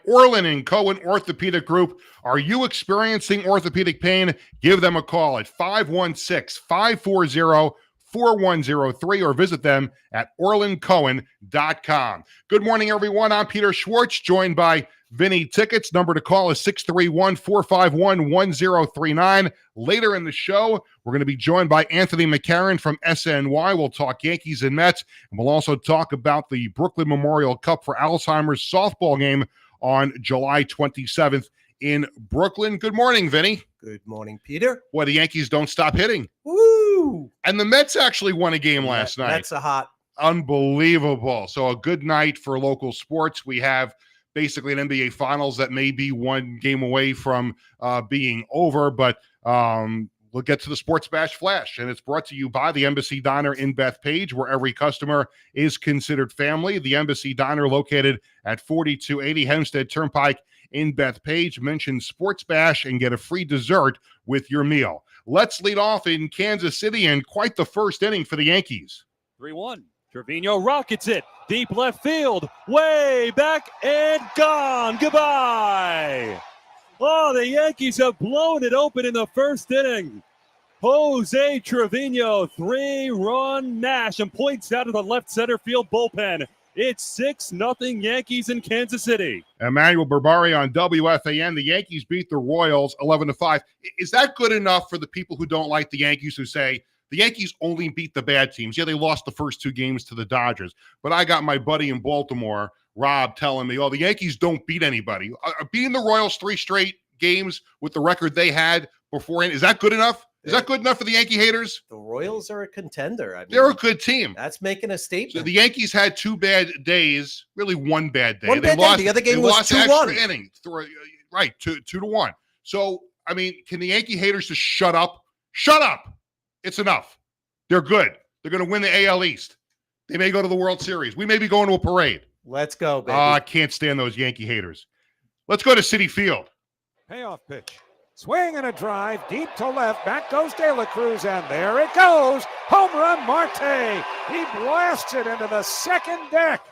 Orland and Cohen Orthopedic Group. Are you experiencing orthopedic pain? Give them a call at 516-540-4103 or visit them at orlandcohen.com. Good morning, everyone. I'm Peter Schwartz, joined by Vinny Tickets. Number to call is 631-451-1039. Later in the show, we're going to be joined by Anthony McCarron from SNY. We'll talk Yankees and Mets, and we'll also talk about the Brooklyn Memorial Cup for Alzheimer's softball game on July 27th in Brooklyn. Good morning, Vinny. Good morning, Peter. Well, the Yankees don't stop hitting. Woo! And the Mets actually won a game last night. That's a hot. Unbelievable. So a good night for local sports. We have basically an NBA Finals that may be one game away from being over, but we'll get to the Sports Bash Flash, and it's brought to you by the Embassy Diner in Bethpage, where every customer is considered family. The Embassy Diner, located at 4280 Hempstead Turnpike in Bethpage. Mention Sports Bash and get a free dessert with your meal. Let's lead off in Kansas City, and quite the first inning for the Yankees. 3-1. Trevino rockets it. Deep left field. Way back and gone. Goodbye. Oh, the Yankees have blown it open in the first inning. Jose Trevino, 3-run mash, and points out of the left center field bullpen. It's 6-0 Yankees in Kansas City. Emmanuel Berbari on WFAN. The Yankees beat the Royals 11-5. Is that good enough for the people who don't like the Yankees, who say the Yankees only beat the bad teams? Yeah, they lost the first two games to the Dodgers, but I got my buddy in Baltimore, Rob, telling me, oh, the Yankees don't beat anybody. Beating the Royals 3 straight games with the record they had beforehand, is that good enough? Is that good enough for the Yankee haters? The Royals are a contender. I mean, they're a good team. That's making a statement. So the Yankees had 2 bad days, really one bad day. The other game was 2-1. Inning, right, 2-1. So, I mean, can the Yankee haters just shut up? Shut up. It's enough. They're good. They're going to win the AL East. They may go to the World Series. We may be going to a parade. Let's go, baby. I can't stand those Yankee haters. Let's go to Citi Field. Payoff pitch. Swing and a drive deep to left. Back goes De La Cruz, and there it goes. Home run, Marte. He blasts it into the second deck,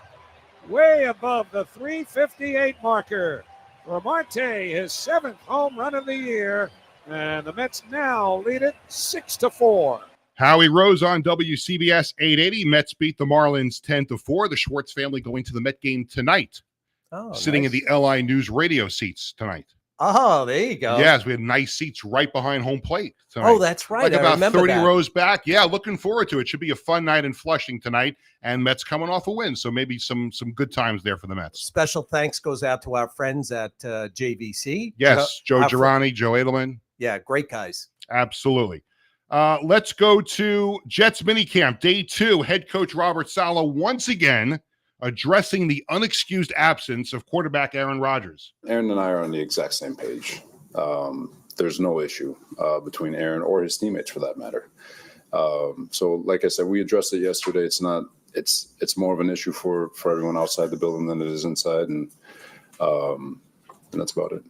way above the 358 marker. For Marte, his 7th home run of the year, and the Mets now lead it 6-4. Howie Rose on WCBS 880. Mets beat the Marlins 10-4. The Schwartz family going to the Met game tonight. Oh, sitting nice. in the LI News radio seats tonight. Oh, there you go. Yes, we had nice seats right behind home plate tonight. Oh, that's right. Like I about remember 30 that. rows back. Yeah, looking forward to it. Should be a fun night in Flushing tonight, and Mets coming off a win, so maybe some good times there for the Mets. Special thanks goes out to our friends at JVC. Yes, Joe Girani, Joe Edelman. Yeah, great guys. Absolutely. Let's go to Jets minicamp, day 2. Head coach Robert Saleh once again addressing the unexcused absence of quarterback Aaron Rodgers. Aaron and I are on the exact same page. There's no issue between Aaron or his teammates for that matter. So like I said, we addressed it yesterday. It's more of an issue for everyone outside the building than it is inside. And that's about it.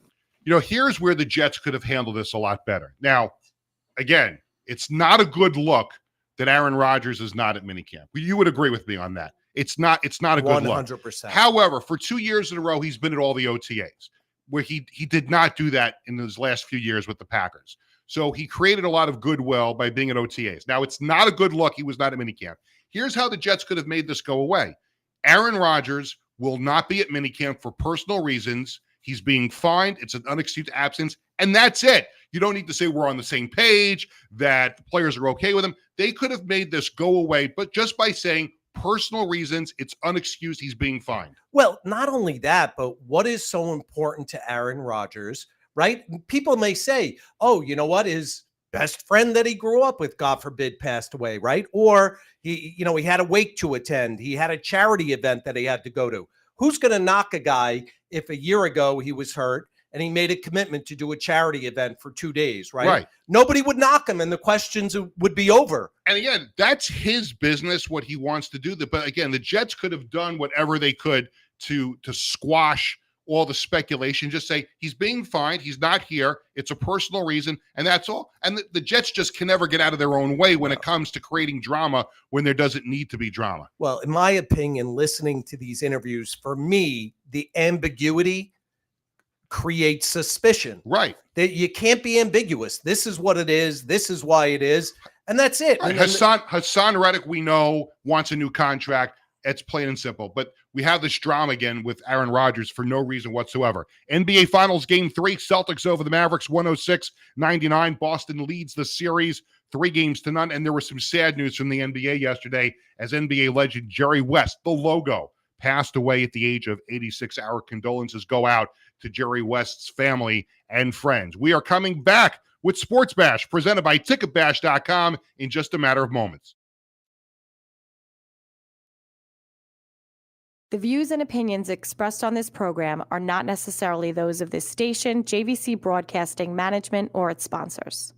You know, here's where the Jets could have handled this a lot better. Now, again, it's not a good look that Aaron Rodgers is not at minicamp. You would agree with me on that. It's not a good 100%. look. However, for 2 years in a row, he's been at all the OTAs, where he did not do that in his last few years with the Packers. So he created a lot of goodwill by being at OTAs. Now, it's not a good look. He was not at minicamp. Here's how the Jets could have made this go away. Aaron Rodgers will not be at minicamp for personal reasons. He's being fined. It's an unexcused absence, and that's it. You don't need to say we're on the same page, that the players are okay with him. They could have made this go away, but just by saying personal reasons, it's unexcused, he's being fined. Well, not only that, but what is so important to Aaron Rodgers, right? People may say, oh, you know what, his best friend that he grew up with, God forbid, passed away, right? Or he had a wake to attend. He had a charity event that he had to go to. Who's going to knock a guy if a year ago he was hurt and he made a commitment to do a charity event for 2 days, right? Right. Nobody would knock him and the questions would be over. And again, that's his business, what he wants to do. But again, the Jets could have done whatever they could to squash all the speculation. Just say, he's being fined, he's not here, it's a personal reason, and that's all. And the Jets just can never get out of their own way when it comes to creating drama when there doesn't need to be drama. Well, in my opinion, listening to these interviews, for me, the ambiguity create suspicion. Right. That you can't be ambiguous. This is what it is. This is why it is. And that's it. Right. And then Hassan Reddick, we know, wants a new contract. It's plain and simple. But we have this drama again with Aaron Rodgers for no reason whatsoever. NBA Finals Game 3, Celtics over the Mavericks, 106-99. Boston leads the series 3-0. And there was some sad news from the NBA yesterday as NBA legend Jerry West, the logo, passed away at the age of 86. Our condolences go out to Jerry West's family and friends. We are coming back with Sports Bash, presented by TicketBash.com in just a matter of moments. The views and opinions expressed on this program are not necessarily those of this station, JVC Broadcasting Management, or its sponsors.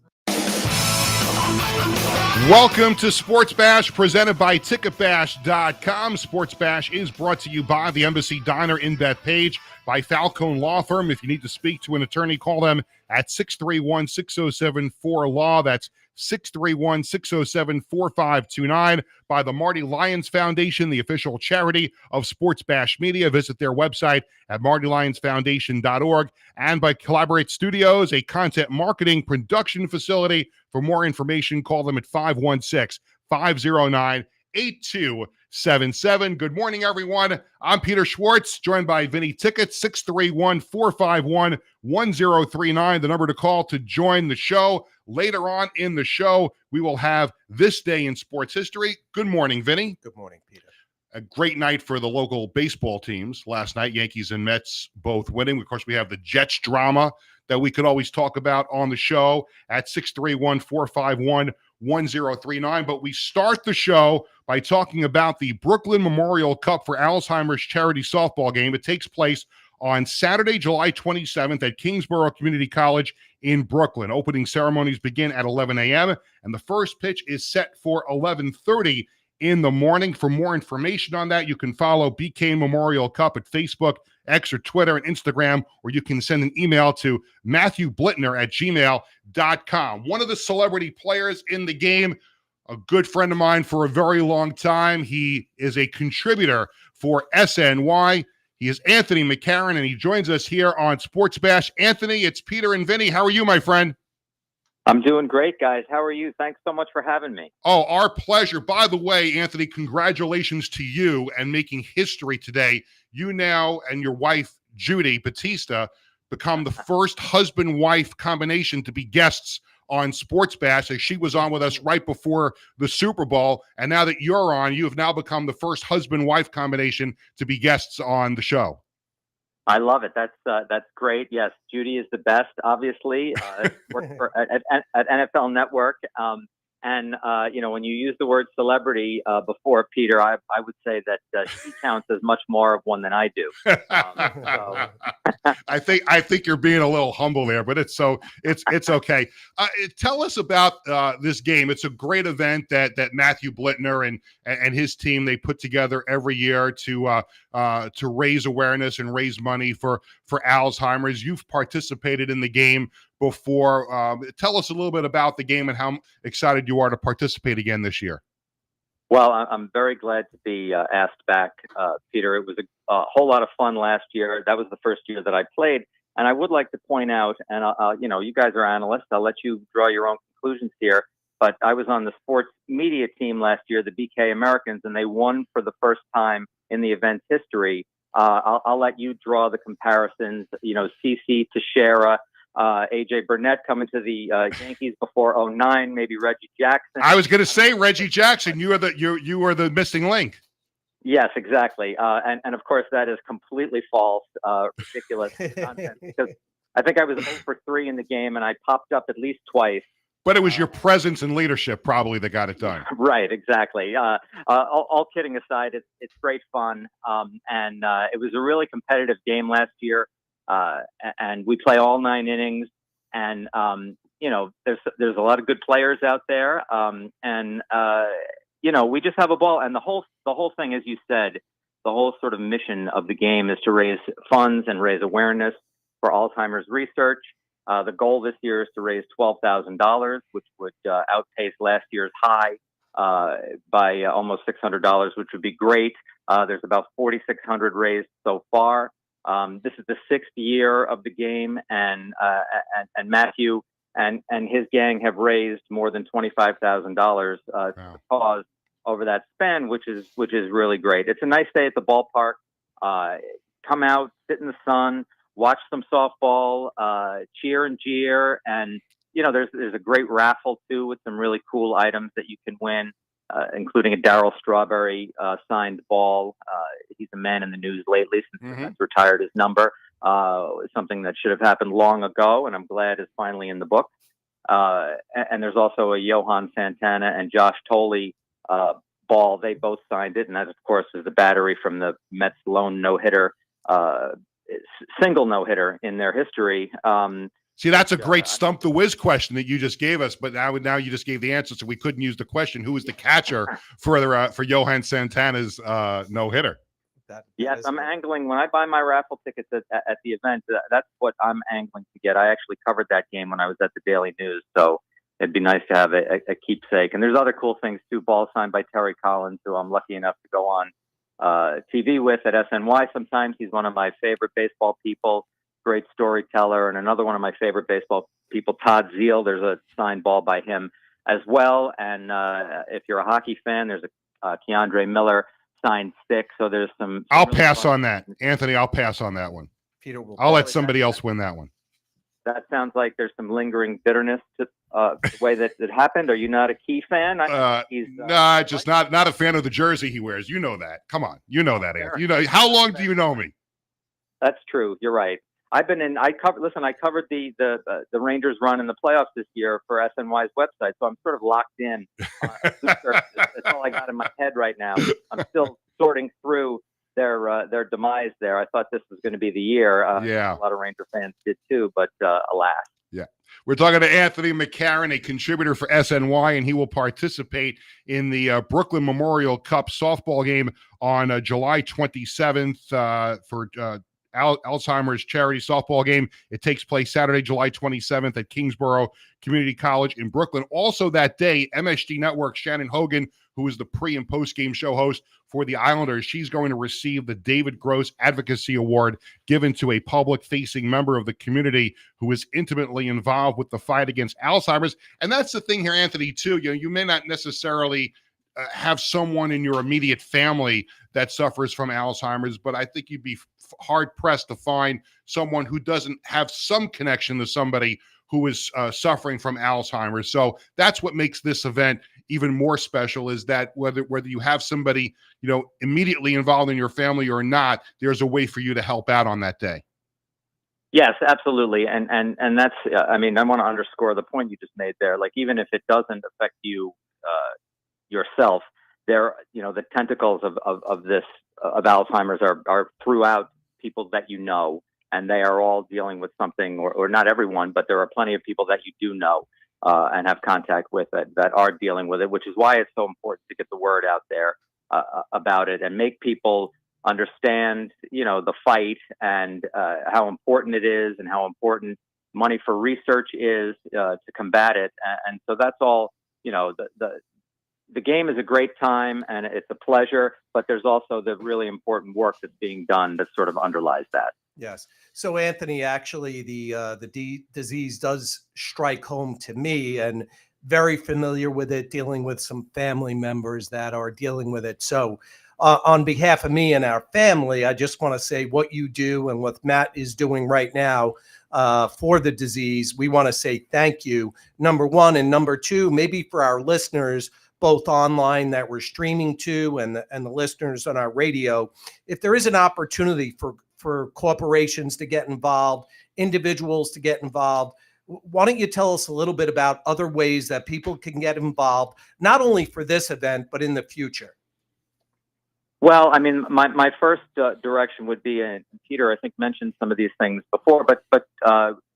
Welcome to Sports Bash, presented by TicketBash.com. Sports Bash is brought to you by the Embassy Diner in Bethpage, by Falcone Law Firm. If you need to speak to an attorney, call them at 631-607-4LAW. That's 631-607-4529. By the Marty Lyons Foundation, the official charity of Sports Bash Media. Visit their website at martylyonsfoundation.org. And by Collaborate Studios, a content marketing production facility. For more information, call them at 516-509-8277. Good morning, everyone. I'm Peter Schwartz, joined by Vinny Tickett, 631-451-1039, the number to call to join the show. Later on in the show, we will have This Day in Sports History. Good morning, Vinny. good morning, Peter. A great night for the local baseball teams last night. Yankees and Mets both winning. Of course, we have the Jets drama that we could always talk about on the show at 631-451-1039. But we start the show by talking about the Brooklyn Memorial Cup for Alzheimer's charity softball game. It takes place on Saturday, July 27th at Kingsborough Community College in Brooklyn. Opening ceremonies begin at 11 a.m., and the first pitch is set for 11:30 in the morning. For more information on that, you can follow BK Memorial Cup at Facebook, X, or Twitter and Instagram, or you can send an email to matthewblittner@gmail.com. One of the celebrity players in the game, a good friend of mine for a very long time. He is a contributor for SNY. He is Anthony McCarron, and he joins us here on Sports Bash. Anthony, it's Peter and Vinny. How are you, my friend? I'm doing great, guys. How are you? Thanks so much for having me. Oh, our pleasure. By the way, Anthony, congratulations to you and making history today. You now and your wife, Judy Batista, become the first husband-wife combination to be guests on Sports Bash, as she was on with us right before the Super Bowl. And now that you're on, you have now become the first husband-wife combination to be guests on the show. I love it. That's great. Yes, Judy is the best, obviously. Worked at NFL Network. And when you use the word celebrity before, Peter, I would say that she counts as much more of one than I do. I think you're being a little humble there, but it's okay. Tell us about this game. It's a great event that Matthew Blittner and his team, they put together every year to raise awareness and raise money for Alzheimer's. You've participated in the game before. Tell us a little bit about the game and how excited you are to participate again this year. Well, I'm very glad to be asked back, Peter. It was a whole lot of fun last year. That was the first year that I played. And I would like to point out, and you guys are analysts, I'll let you draw your own conclusions here, but I was on the sports media team last year, the BK Americans, and they won for the first time in the event's history. I'll let you draw the comparisons, CC Teixeira, AJ Burnett coming to the Yankees before 2009, maybe Reggie Jackson. I was going to say Reggie Jackson. You are the missing link. Yes, exactly. And of course that is completely false, ridiculous content, because I think I was 0 for 3 in the game and I popped up at least twice. But it was your presence and leadership probably that got it done. Right, exactly. All kidding aside, it's great fun. And it was a really competitive game last year. And we play all 9 innings, and there's a lot of good players out there, we just have a ball. And the whole thing, as you said, the whole sort of mission of the game is to raise funds and raise awareness for Alzheimer's research. The goal this year is to raise $12,000, which would outpace last year's high by almost $600, which would be great. There's about $4,600 raised so far. This is the 6th year of the game, and Matthew and his gang have raised more than $25,000 to the cause over that span, which is really great. It's a nice day at the ballpark. Come out, sit in the sun, watch some softball, cheer and jeer, and there's a great raffle too with some really cool items that you can win, including a Darryl Strawberry signed ball. He's a man in the news lately since he's retired his number. Something that should have happened long ago, and I'm glad is finally in the book. And there's also a Johan Santana and Josh Tolley ball. They both signed it, and that, of course, is the battery from the Mets' lone no-hitter, single no-hitter in their history. See, that's a great Stump the Whiz question that you just gave us, but now you just gave the answer, so we couldn't use the question. Who was the catcher for Johan Santana's no-hitter? Yes, I'm angling. When I buy my raffle tickets at the event, that's what I'm angling to get. I actually covered that game when I was at the Daily News, so it'd be nice to have a keepsake. And there's other cool things, too. Ball signed by Terry Collins, who I'm lucky enough to go on TV with at SNY sometimes. He's one of my favorite baseball people, great storyteller, and another one of my favorite baseball people, Todd Zeal. There's a signed ball by him as well. And if you're a hockey fan, there's a Keandre Miller signed stick. So there's some I'll really pass fun on that. Anthony, I'll pass on that one. Peter will I'll let somebody else win that one. That sounds like there's some lingering bitterness to the way that it happened. Are you not a Key fan? Nah, just not a fan of the jersey he wears. You know that. Come on. You know that, Anthony. How long do you know me? That's true. You're right. I covered the Rangers run in the playoffs this year for SNY's website, so I'm sort of locked in. That's all I got in my head right now. I'm still sorting through their demise there. I thought this was going to be the year. A lot of Ranger fans did too, but alas. Yeah. We're talking to Anthony McCarron, a contributor for SNY, and he will participate in the Brooklyn Memorial Cup softball game on July 27th for Alzheimer's charity softball game. It takes place Saturday, July 27th at Kingsborough Community College in Brooklyn. Also that day, MSG Network Shannon Hogan, who is the pre- and post-game show host for the Islanders, she's going to receive the David Gross Advocacy Award given to a public-facing member of the community who is intimately involved with the fight against Alzheimer's. And that's the thing here, Anthony, too. You may not necessarily have someone in your immediate family that suffers from Alzheimer's, but I think you'd be hard-pressed to find someone who doesn't have some connection to somebody who is suffering from Alzheimer's. So that's what makes this event even more special, is that whether you have somebody, immediately involved in your family or not, there's a way for you to help out on that day. Yes, absolutely. And that's, I want to underscore the point you just made there. Like, even if it doesn't affect you yourself, there, the tentacles of this, of Alzheimer's are throughout people that and they are all dealing with something, or not everyone, but there are plenty of people that you do know and have contact with that are dealing with it, which is why it's so important to get the word out there about it and make people understand, the fight and how important it is and how important money for research is to combat it. And so that's all, the game is a great time and it's a pleasure, but there's also the really important work that's being done that sort of underlies that. Yes. So, Anthony, actually, the disease does strike home to me, and very familiar with it, dealing with some family members that are dealing with it. So, on behalf of me and our family, I just want to say what you do and what Matt is doing right now for the disease. We want to say thank you, number one. And number two, maybe for our listeners, both online that we're streaming to and the listeners on our radio, if there is an opportunity for corporations to get involved, individuals to get involved, why don't you tell us a little bit about other ways that people can get involved, not only for this event, but in the future? Well, my first direction would be, and Peter, I think, mentioned some of these things before, but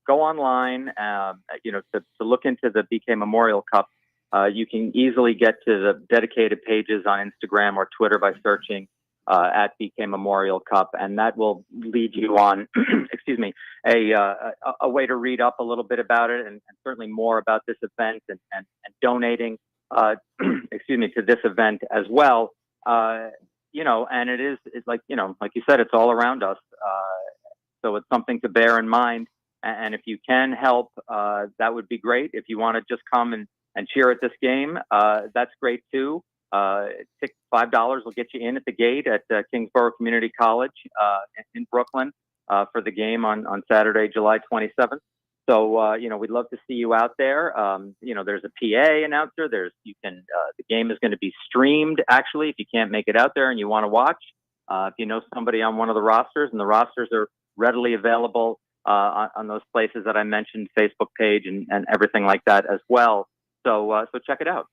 go online, to look into the BK Memorial Cup. You can easily get to the dedicated pages on Instagram or Twitter by searching at BK Memorial Cup, and that will lead you on, a way to read up a little bit about it and certainly more about this event and donating, to this event as well. And it's like you said, it's all around us. So it's something to bear in mind. And if you can help, that would be great. If you want to just come and cheer at this game, that's great too. $5 will get you in at the gate at Kingsborough Community College in Brooklyn for the game on Saturday, July 27th. So, we'd love to see you out there. There's a PA announcer. The game is going to be streamed, actually, if you can't make it out there and you want to watch. If you know somebody on one of the rosters, and the rosters are readily available on those places that I mentioned, Facebook page and everything like that as well. So check it out.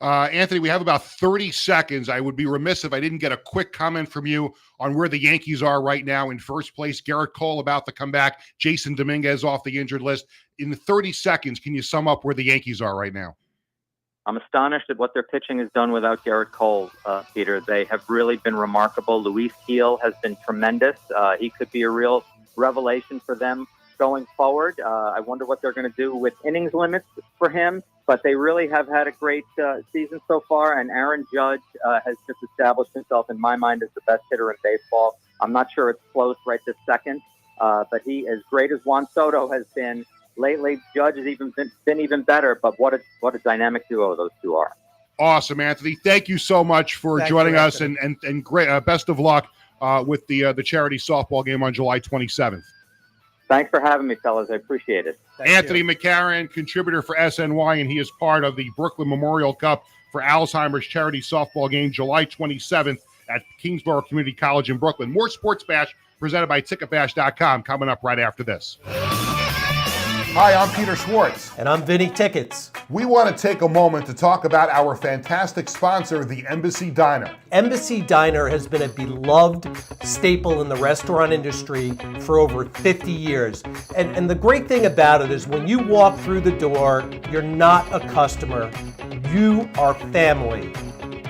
Anthony, we have about 30 seconds. I would be remiss if I didn't get a quick comment from you on where the Yankees are right now. In first place, Garrett Cole about to come back, Jason Dominguez off the injured list. In 30 seconds, can you sum up where the Yankees are right now? I'm astonished at what their pitching has done without Garrett Cole, Peter. They have really been remarkable. Luis Gil has been tremendous. He could be a real revelation for them going forward. I wonder what they're going to do with innings limits for him, but they really have had a great season so far, and Aaron Judge has just established himself in my mind as the best hitter in baseball. I'm not sure it's close right this second, but he, as great as Juan Soto has been lately, Judge has been even better, but what a dynamic duo those two are. Awesome, Anthony. Thank you so much for joining us, and great best of luck with the charity softball game on July 27th. Thanks for having me, fellas. I appreciate it. Anthony McCarron, contributor for SNY, and he is part of the Brooklyn Memorial Cup for Alzheimer's charity softball game July 27th at Kingsborough Community College in Brooklyn. More Sports Bash presented by TicketBash.com coming up right after this. Hi, I'm Peter Schwartz. And I'm Vinny Tickets. We want to take a moment to talk about our fantastic sponsor, the Embassy Diner. Embassy Diner has been a beloved staple in the restaurant industry for over 50 years. And the great thing about it is when you walk through the door, you're not a customer, you are family.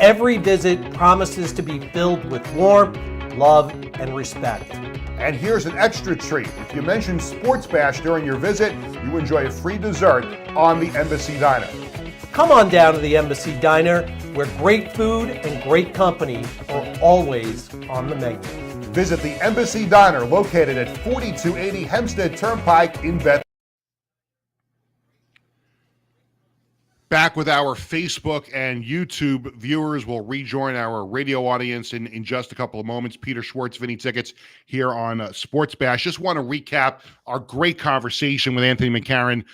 Every visit promises to be filled with warmth, love, and respect. And here's an extra treat. If you mention Sports Bash during your visit, you enjoy a free dessert on the Embassy Diner. Come on down to the Embassy Diner, where great food and great company are always on the menu. Visit the Embassy Diner, located at 4280 Hempstead Turnpike in Bethlehem. Back with our Facebook and YouTube viewers. We'll rejoin our radio audience in just a couple of moments. Peter Schwartz, Vinny Tickets here on Sports Bash. Just want to recap our great conversation with Anthony McCarron,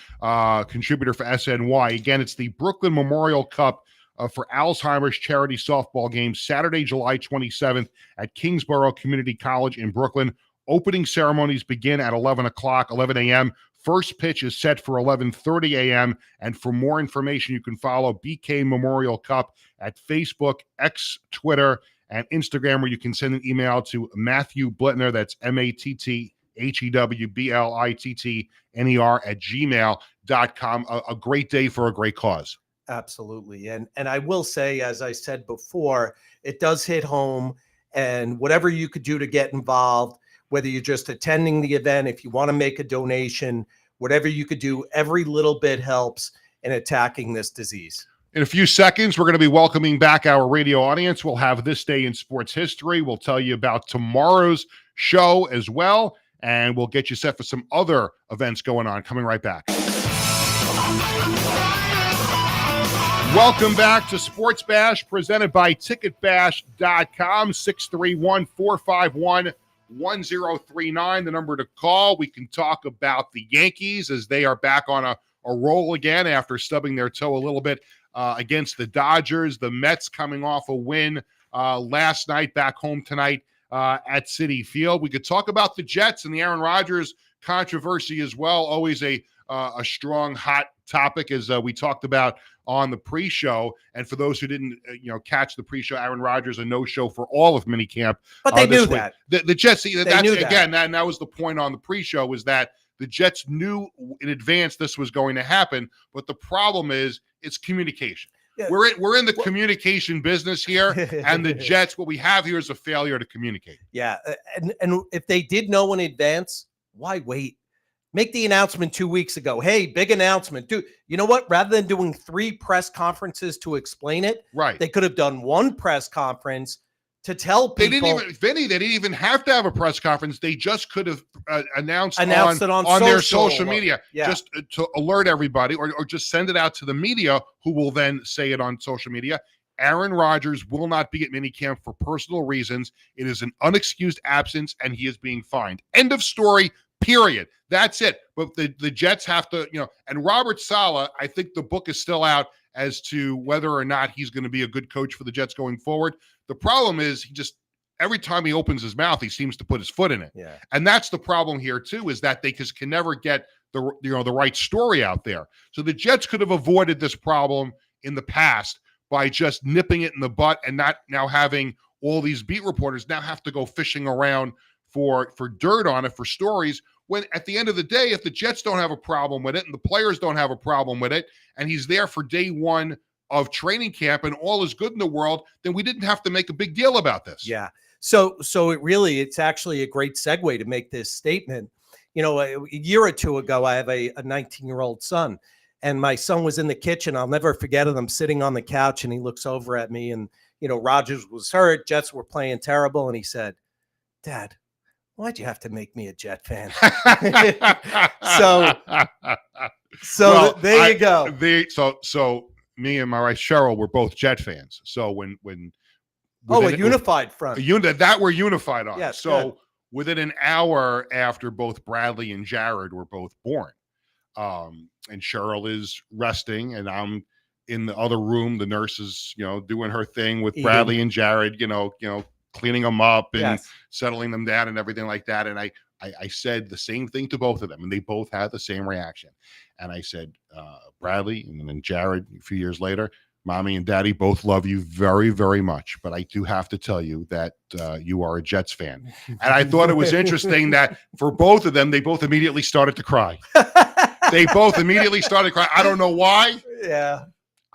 contributor for SNY. Again, it's the Brooklyn Memorial Cup for Alzheimer's charity softball game, Saturday, July 27th at Kingsborough Community College in Brooklyn. Opening ceremonies begin at 11 a.m. First pitch is set for 11:30 a.m. And for more information, you can follow BK Memorial Cup at Facebook, X, Twitter, and Instagram, where you can send an email to Matthew Blittner. That's MatthewBlittner at gmail.com. A great day for a great cause. Absolutely. And I will say, as I said before, it does hit home, and whatever you could do to get involved, whether you're just attending the event, if you want to make a donation, whatever you could do, every little bit helps in attacking this disease. In a few seconds, we're going to be welcoming back our radio audience. We'll have This Day in Sports History. We'll tell you about tomorrow's show as well, and we'll get you set for some other events going on. Coming right back. Welcome back to Sports Bash, presented by TicketBash.com, 631-451-1039, the number to call. We can talk about the Yankees as they are back on a roll again after stubbing their toe a little bit against the Dodgers. The Mets coming off a win last night, back home tonight at Citi Field. We could talk about the Jets and the Aaron Rodgers controversy as well. Always a strong, hot topic, as we talked about on the pre-show. And for those who didn't catch the pre-show, Aaron Rodgers a no-show for all of minicamp. But they knew that. The Jets, that's knew again, that was the point on the pre-show, was that the Jets knew in advance this was going to happen. But the problem is it's communication. Yeah. We're in the communication business here, and the Jets, what we have here is a failure to communicate. Yeah, and if they did know in advance, why wait? Make the announcement 2 weeks ago. Hey, big announcement. Dude, you know what? Rather than doing 3 press conferences to explain it, right, they could have done one press conference, to tell people. They didn't even, Vinny, they didn't even have to have a press conference. They just could have announced it on their social media, just to alert everybody, or just send it out to the media, who will then say it on social media. Aaron Rodgers will not be at minicamp for personal reasons. It is an unexcused absence, and he is being fined. End of story, period. That's it. But the Jets have to, and Robert Saleh, I think the book is still out as to whether or not he's going to be a good coach for the Jets going forward. The problem is every time he opens his mouth, he seems to put his foot in it. Yeah. And that's the problem here too, is that they just can never get the right story out there. So the Jets could have avoided this problem in the past by just nipping it in the butt, and not now having all these beat reporters now have to go fishing around for dirt on it, for stories, when at the end of the day, if the Jets don't have a problem with it and the players don't have a problem with it, and he's there for day one of training camp and all is good in the world, then we didn't have to make a big deal about this. Yeah. So it's actually a great segue to make this statement. A year or two ago, I have a 19-year-old son, and my son was in the kitchen. I'll never forget it. I'm sitting on the couch, and he looks over at me, and, Rodgers was hurt. Jets were playing terrible. And he said, "Dad, why'd you have to make me a Jet fan?" So there you go. So me and my wife Cheryl were both Jet fans. So when a unified front. That we're unified on. Yes, so good. Within an hour after both Bradley and Jared were both born, and Cheryl is resting, and I'm in the other room. The nurse is, doing her thing with Bradley and Jared, cleaning them up and settling them down and everything like that. And I said the same thing to both of them, and they both had the same reaction. And I said, Bradley and then Jared, a few years later, Mommy and Daddy both love you very, very much, but I do have to tell you that you are a Jets fan. And I thought it was interesting that for both of them, they both immediately started to cry. They both immediately started crying. I don't know why. Yeah.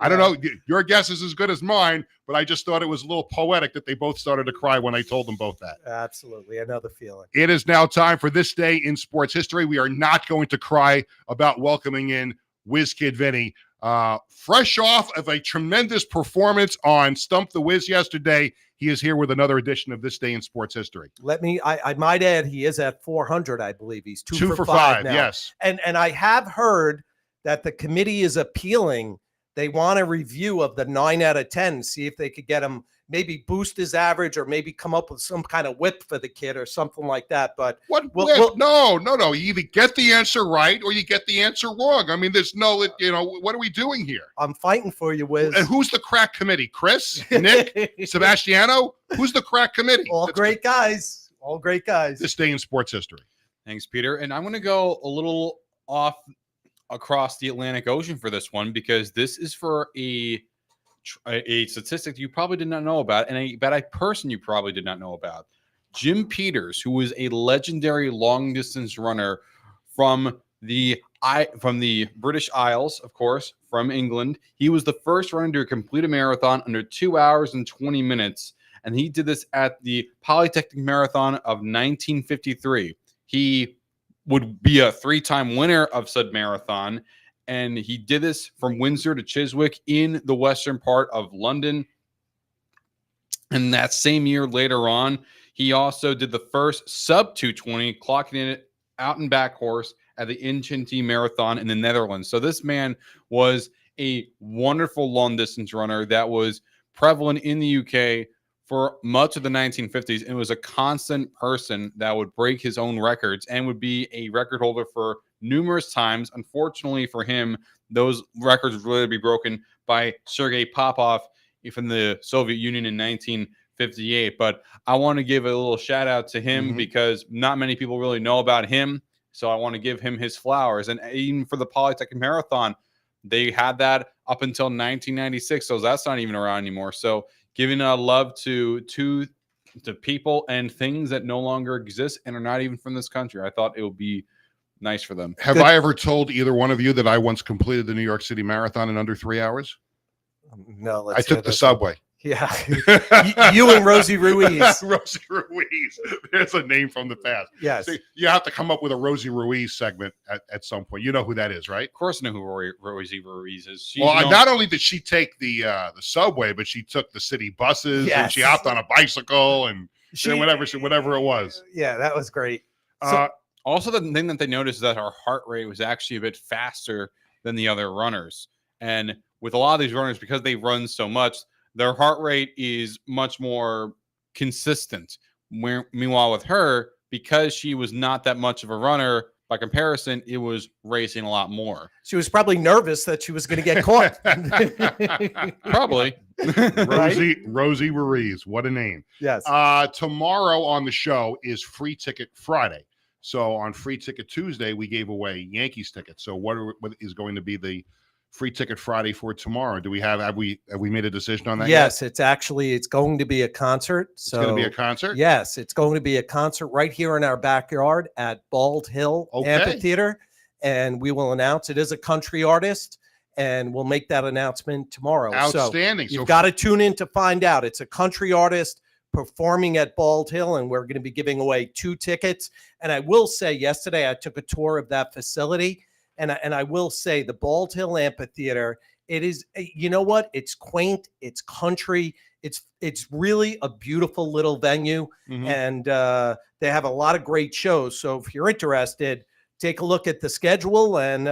I don't know. Your guess is as good as mine, but I just thought it was a little poetic that they both started to cry when I told them both that. Absolutely. I know the feeling. It is now time for This Day in Sports History. We are not going to cry about welcoming in Whiz Kid Vinny. Fresh off of a tremendous performance on Stump the Wiz yesterday, he is here with another edition of This Day in Sports History. I might add, he is at 400, I believe. He's two for five now. Yes. And I have heard that the committee is appealing. They want a review of the 9 out of 10, see if they could get him, maybe boost his average, or maybe come up with some kind of whip for the kid or something like that. But what? No. You either get the answer right or you get the answer wrong. I mean, there's no, what are we doing here? I'm fighting for you, Wiz. And who's the crack committee? Chris, Nick, Sebastiano? Who's the crack committee? All great guys. This Day in Sports History. Thanks, Peter. And I'm going to go a little off across the Atlantic Ocean for this one, because this is for a statistic you probably did not know about, and a person you probably did not know about. Jim Peters, who was a legendary long distance runner from the British Isles, of course, from England. He was the first runner to complete a marathon under 2 hours and 20 minutes, and he did this at the Polytechnic Marathon of 1953. He would be a 3-time winner of said marathon, and he did this from Windsor to Chiswick in the western part of London. And that same year later on, he also did the first sub 220, clocking in it out and back course at the Inchinti Marathon in the Netherlands. So this man was a wonderful long distance runner that was prevalent in the UK for much of the 1950s, and was a constant person that would break his own records and would be a record holder for numerous times. Unfortunately for him, those records would really be broken by Sergei Popov from the Soviet Union in 1958. But I want to give a little shout out to him because not many people really know about him. So I want to give him his flowers. And even for the Polytechnic Marathon, they had that up until 1996. So that's not even around anymore. So giving love to people and things that no longer exist and are not even from this country. I thought it would be nice for them. Have I ever told either one of you that I once completed the New York City Marathon in under 3 hours? No, I took the subway. Yeah. You and Rosie Ruiz. Rosie Ruiz. There's a name from the past. Yes. See, you have to come up with a Rosie Ruiz segment at some point. You know who that is, right? Of course, I know who Rosie Ruiz is. She's Well, known- not only did she take the subway, but she took the city buses and she Yes. hopped on a bicycle and whatever it was. Yeah, that was great. Also, the thing that they noticed is that her heart rate was actually a bit faster than the other runners. And with a lot of these runners, because they run so much, their heart rate is much more consistent. Meanwhile, with her, because she was not that much of a runner, by comparison, it was racing a lot more. She was probably nervous that she was going to get caught. Probably. Rosie Ruiz. What a name. Yes. Tomorrow on the show is Free Ticket Friday. So on Free Ticket Tuesday, we gave away Yankees tickets. So what is going to be the Free Ticket Friday for tomorrow? Have we made a decision on that? Yes, yet? it's going to be a concert. It's going to be a concert? Yes, it's going to be a concert right here in our backyard at Bald Hill Amphitheater. And we will announce it is a country artist, and we'll make that announcement tomorrow. Outstanding. So you've got to tune in to find out. It's a country artist performing at Bald Hill, and we're going to be giving away 2 tickets. And I will say, yesterday I took a tour of that facility, and I will say the Bald Hill Amphitheater, it is, you know what? It's quaint, it's country, it's really a beautiful little venue, and they have a lot of great shows. So if you're interested, take a look at the schedule, and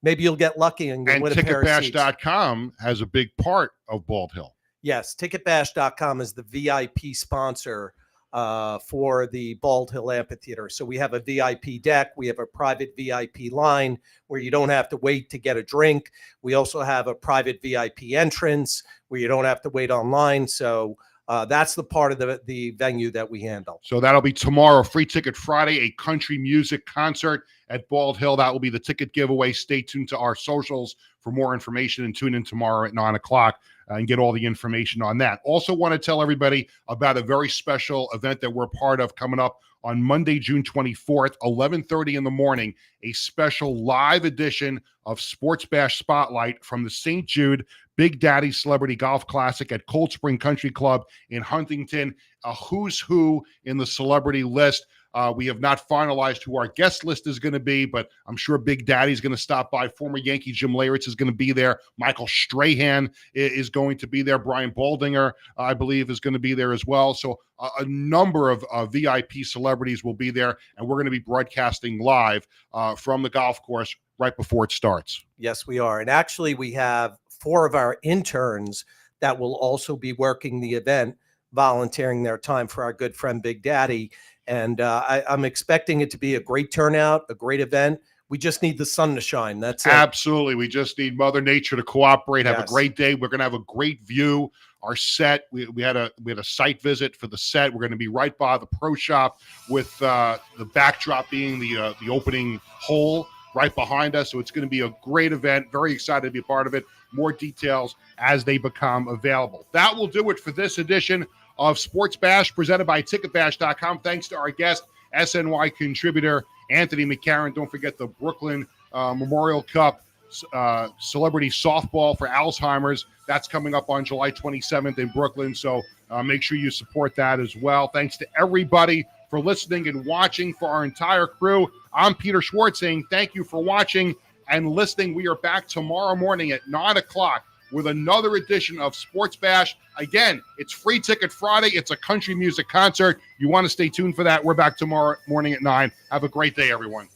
maybe you'll get lucky and win a pair of seats. Ticketbash.com has a big part of Bald Hill. Yes, Ticketbash.com is the VIP sponsor for the Bald Hill Amphitheater. So we have a VIP deck. We have a private VIP line where you don't have to wait to get a drink. We also have a private VIP entrance where you don't have to wait online. So that's the part of the venue that we handle. So that'll be tomorrow, Free Ticket Friday, a country music concert at Bald Hill. That will be the ticket giveaway. Stay tuned to our socials for more information, and tune in tomorrow at 9 o'clock and get all the information on that. Also want to tell everybody about a very special event that we're part of coming up on Monday, June 24th, 11:30 in the morning, a special live edition of Sports Bash Spotlight from the St. Jude Big Daddy Celebrity Golf Classic at Cold Spring Country Club in Huntington. A who's who in the celebrity list. We have not finalized who our guest list is going to be, but I'm sure Big Daddy's going to stop by. Former Yankee Jim Leyritz is going to be there. Michael Strahan is going to be there. Brian Baldinger, I believe, is going to be there as well. So a number of VIP celebrities will be there, and we're going to be broadcasting live from the golf course right before it starts. Yes, we are. And actually, we have 4 of our interns that will also be working the event, volunteering their time for our good friend Big Daddy. And I'm expecting it to be a great turnout, a great event. We just need the sun to shine. That's it. Absolutely. We just need Mother Nature to cooperate. Have Yes. a great day. We're going to have a great view. Our set, we had a site visit for the set. We're going to be right by the pro shop with the backdrop being the opening hole right behind us. So it's going to be a great event. Very excited to be a part of it. More details as they become available. That will do it for this edition of Sports Bash presented by Ticketbash.com. Thanks to our guest, SNY contributor Anthony McCarron. Don't forget the Brooklyn Memorial Cup celebrity softball for Alzheimer's. That's coming up on July 27th in Brooklyn. So make sure you support that as well. Thanks to everybody for listening and watching. For our entire crew, I'm Peter Schwartz saying thank you for watching and listening. We are back tomorrow morning at 9 o'clock with another edition of Sports Bash. Again, it's Free Ticket Friday. It's a country music concert. You want to stay tuned for that. We're back tomorrow morning at 9. Have a great day, everyone.